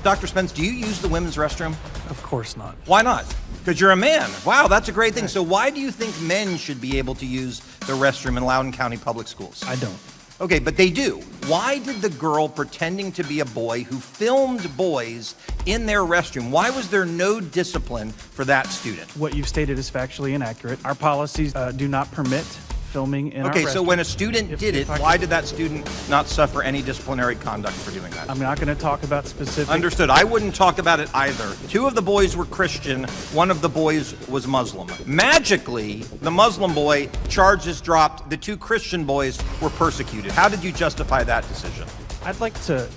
Dr. Spence, do you use the women's restroom? Of course not. Why not? Because you're a man. Wow, that's a great thing. So why do you think men should be able to use the restroom in Loudoun County Public Schools? I don't. Okay, but they do. Why did the girl pretending to be a boy who filmed boys in their restroom, why was there no discipline for that student? What you've stated is factually inaccurate. Our policies do not permit filming in our restroom. Okay, so when a student did it, why did that student not suffer any disciplinary conduct for doing that? I'm not going to talk about specific... Understood. I wouldn't talk about it either. 2 of the boys were Christian, 1 of the boys was Muslim. Magically, the Muslim boy, charges dropped, the 2 Christian boys were persecuted. How did you justify that decision? I'd like to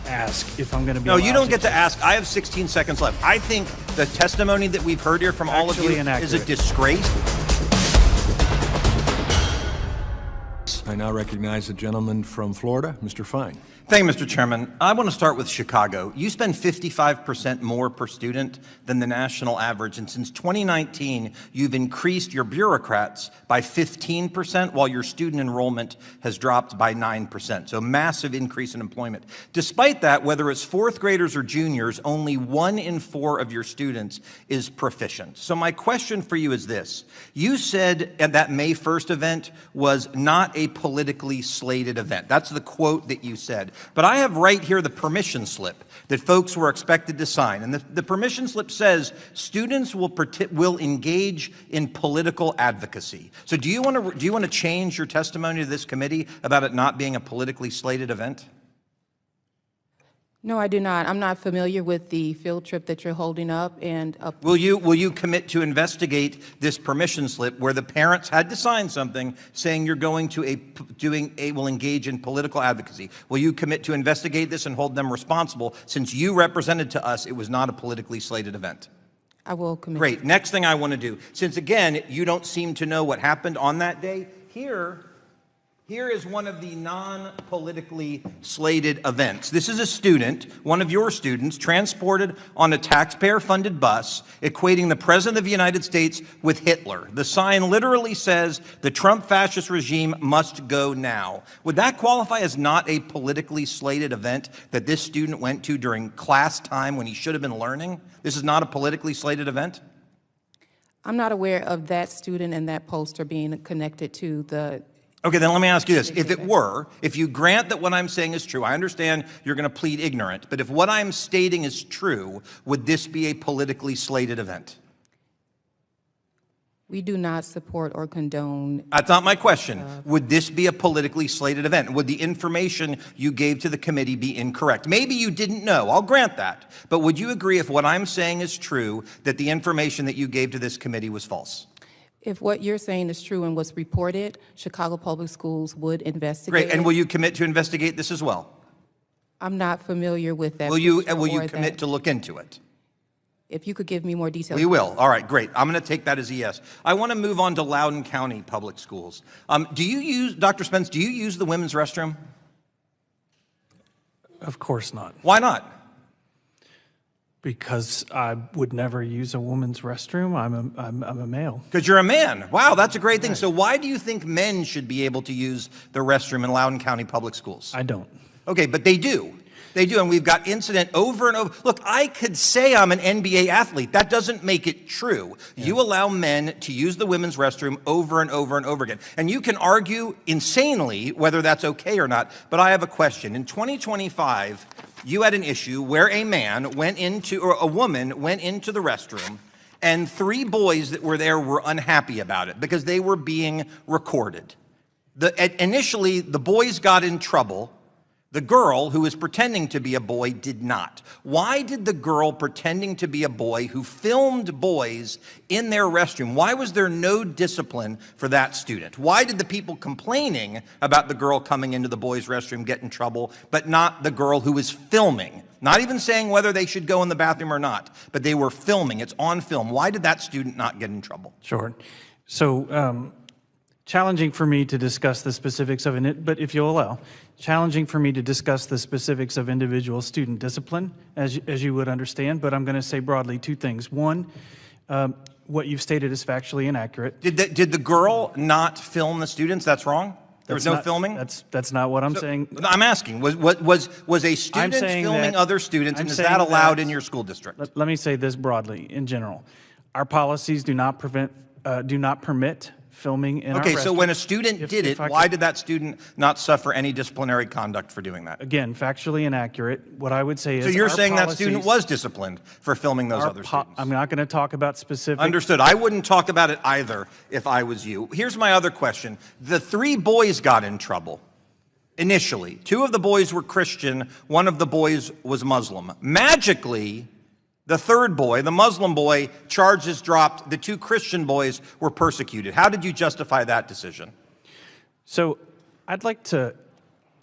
ask if I'm going to be... No, you don't get to ask. I have 16 seconds left. I think the testimony that we've heard here from all of you is a disgrace. I now recognize the gentleman from Florida, Mr. Fine. Thank you, Mr. Chairman. I want to start with Chicago. You spend 55% more per student than the national average, and since 2019, you've increased your bureaucrats by 15%, while your student enrollment has dropped by 9%. So massive increase in employment. Despite that, whether it's 4th graders or juniors, only 1 in 4 of your students is proficient. So my question for you is this. You said at that May 1st event was not a politically slated event. That's the quote that you said. But I have right here the permission slip that folks were expected to sign. And the permission slip says students will engage in political advocacy. So do you want to change your testimony to this committee about it not being a politically slated event? No, I do not. I'm not familiar with the field trip that you're holding up. And will you commit to investigate this permission slip where the parents had to sign something saying you're going to will engage in political advocacy? Will you commit to investigate this and hold them responsible since you represented to us it was not a politically slated event? I will commit. Great. Next thing I want to do, since again you don't seem to know what happened on that day, Here is one of the non-politically slated events. This is a student, one of your students, transported on a taxpayer-funded bus, equating the President of the United States with Hitler. The sign literally says, "The Trump fascist regime must go now." Would that qualify as not a politically slated event that this student went to during class time when he should have been learning? This is not a politically slated event? I'm not aware of that student and that poster being connected to the... Okay, then let me ask you this. If you grant that what I'm saying is true, I understand you're going to plead ignorant, but if what I'm stating is true, would this be a politically slated event? We do not support or condone... That's not my question. Would this be a politically slated event? Would the information you gave to the committee be incorrect? Maybe you didn't know. I'll grant that. But would you agree if what I'm saying is true, that the information that you gave to this committee was false? If what you're saying is true and was reported, Chicago Public Schools would investigate. Great. And will you commit to investigate this as well? I'm not familiar with that. Will you commit to look into it? If you could give me more details. We will. All right, great. I'm going to take that as a yes. I want to move on to Loudoun County Public Schools. Dr. Spence, do you use the women's restroom? Of course not. Why not? Because I would never use a woman's restroom. I'm a male. Because you're a man. Wow, that's a great thing. So why do you think men should be able to use the restroom in Loudoun County Public Schools? I don't. Okay, but they do. They do, and we've got incident over and over. Look, I could say I'm an NBA athlete. That doesn't make it true. Yeah. You allow men to use the women's restroom over and over and over again. And you can argue insanely whether that's okay or not, but I have a question. In 2025, you had an issue where a woman went into the restroom, and 3 boys that were there were unhappy about it because they were being recorded. Initially, the boys got in trouble. The girl, who was pretending to be a boy, did not. Why did the girl pretending to be a boy who filmed boys in their restroom, why was there no discipline for that student? Why did the people complaining about the girl coming into the boys' restroom get in trouble, but not the girl who was filming? Not even saying whether they should go in the bathroom or not, but they were filming. It's on film. Why did that student not get in trouble? Sure. So, challenging for me to discuss the specifics of it, but if you'll allow, challenging for me to discuss the specifics of individual student discipline, as you would understand, but I'm going to say broadly 2 things. One, what you've stated is factually inaccurate. Did the girl not film the students? That's wrong? There was no filming? That's not what I'm saying. I'm asking, was a student filming other students, and is that allowed in your school district? Let me say this broadly, in general. Our policies do not permit filming in our Okay, so restrooms. when a student did it, why did that student not suffer any disciplinary conduct for doing that? Again, factually inaccurate. What I would say is So you're our saying that policies- student was disciplined for filming those other students? I'm not going to talk about specific. Understood. I wouldn't talk about it either if I was you. Here's my other question. The 3 boys got in trouble initially. 2 of the boys were Christian, 1 of the boys was Muslim. Magically, the 3rd boy, the Muslim boy, charges dropped. The 2 Christian boys were persecuted. How did you justify that decision? So I'd like to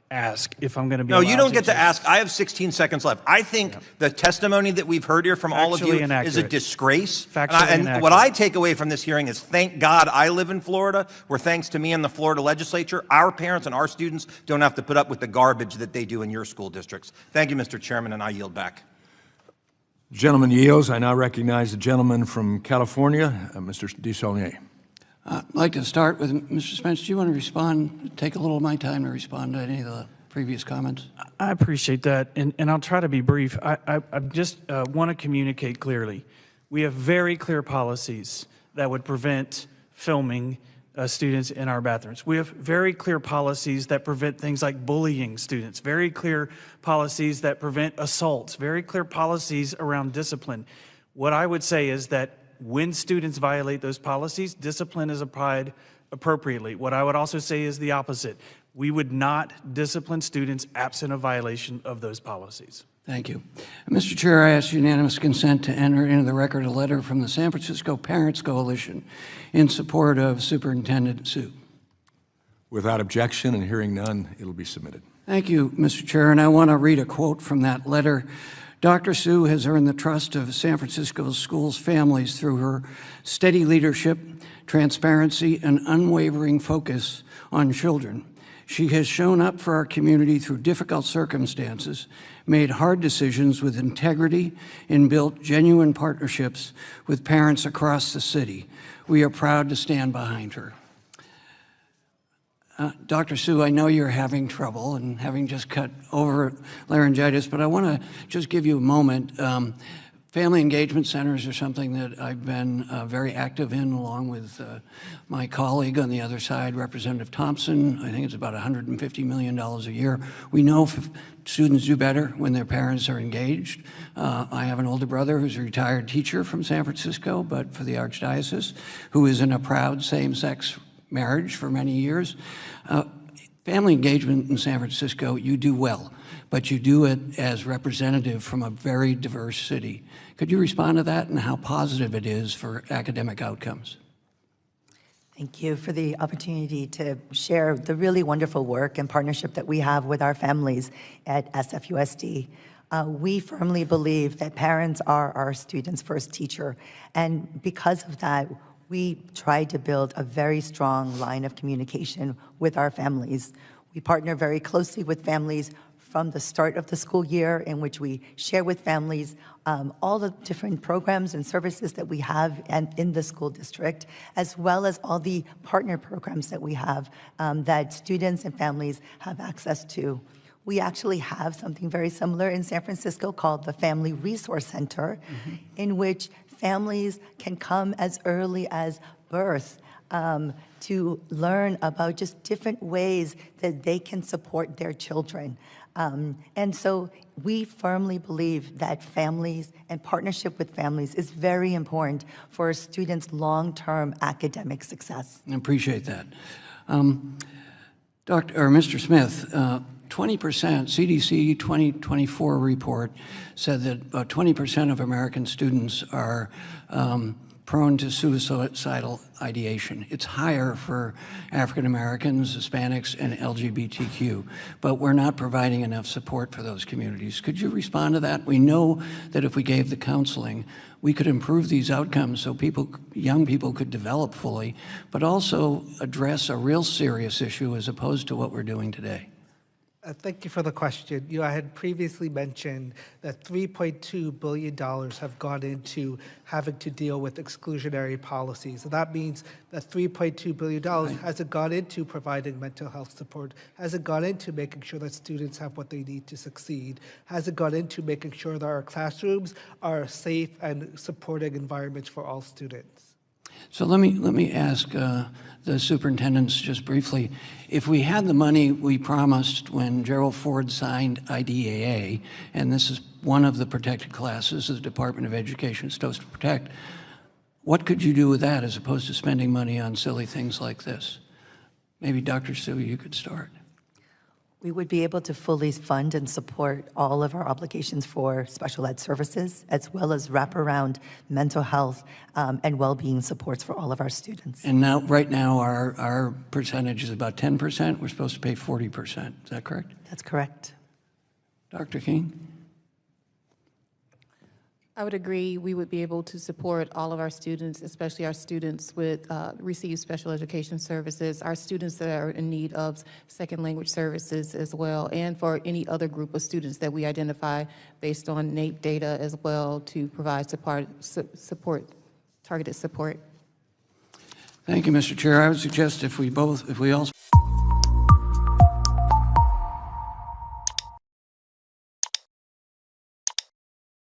ask if I'm going to be No, you don't get to just ask. I have 16 seconds left. I think the testimony that we've heard here from all of you Factually inaccurate. is a disgrace. Factually And inaccurate. what I take away from this hearing is thank God I live in Florida, where thanks to me and the Florida legislature, our parents and our students don't have to put up with the garbage that they do in your school districts. Thank you, Mr. Chairman, and I yield back. Gentleman yields. I now recognize the gentleman from California, Mr. DeSaulnier. I'd like to start with Mr. Spence. Do you want to respond, take a little of my time to respond to any of the previous comments? I appreciate that, and I'll try to be brief. I just want to communicate clearly. We have very clear policies that would prevent filming students in our bathrooms. We have very clear policies that prevent things like bullying students, very clear policies that prevent assaults, very clear policies around discipline. What I would say is that when students violate those policies, discipline is applied appropriately. What I would also say is the opposite. We would not discipline students absent a violation of those policies. Thank you. Mr. Chair, I ask unanimous consent to enter into the record a letter from the San Francisco Parents Coalition in support of Superintendent Sue. Without objection and hearing none, it'll be submitted. Thank you, Mr. Chair, and I want to read a quote from that letter. Dr. Sue has earned the trust of San Francisco schools' families through her steady leadership, transparency, and unwavering focus on children. She has shown up for our community through difficult circumstances, made hard decisions with integrity, and built genuine partnerships with parents across the city. We are proud to stand behind her. Dr. Sue, I know you're having trouble and having just cut over laryngitis, but I want to just give you a moment. Family engagement centers are something that I've been very active in, along with my colleague on the other side, Representative Thompson. I think it's about $150 million a year. We know students do better when their parents are engaged. I have an older brother who's a retired teacher from San Francisco, but for the Archdiocese, who is in a proud same-sex marriage for many years. Family engagement in San Francisco, you do well, but you do it as representative from a very diverse city. Could you respond to that and how positive it is for academic outcomes? Thank you for the opportunity to share the really wonderful work and partnership that we have with our families at SFUSD. We firmly believe that parents are our students' first teacher, and because of that, we try to build a very strong line of communication with our families. We partner very closely with families from the start of the school year, in which we share with families all the different programs and services that we have in the school district, as well as all the partner programs that we have that students and families have access to. We actually have something very similar in San Francisco called the Family Resource Center, in which families can come as early as birth to learn about just different ways that they can support their children. And so we firmly believe that families and partnership with families is very important for students' long-term academic success. I appreciate that. Mr. Smith, 20%, CDC 2024 report said that about 20% of American students are prone to suicidal ideation. It's higher for African Americans, Hispanics, and LGBTQ, but we're not providing enough support for those communities. Could you respond to that? We know that if we gave the counseling, we could improve these outcomes so young people could develop fully, but also address a real serious issue as opposed to what we're doing today. Thank you for the question. I had previously mentioned that $3.2 billion have gone into having to deal with exclusionary policies. So that means that $3.2 billion hasn't gone into providing mental health support, hasn't gone into making sure that students have what they need to succeed, hasn't gone into making sure that our classrooms are safe and supporting environments for all students. So let me ask the superintendents just briefly. If we had the money we promised when Gerald Ford signed IDEA, and this is one of the protected classes the Department of Education is supposed to protect, what could you do with that as opposed to spending money on silly things like this? Maybe Dr. Sue, you could start. We would be able to fully fund and support all of our obligations for special ed services, as well as wraparound mental health and well-being supports for all of our students. And now, right now, our percentage is about 10%. We're supposed to pay 40%. Is that correct? That's correct. Dr. King? I would agree. We would be able to support all of our students, especially our students with receive special education services, our students that are in need of second language services as well, and for any other group of students that we identify based on NAEP data as well to provide support, targeted support. Thank you, Mr. Chair. I would suggest if we all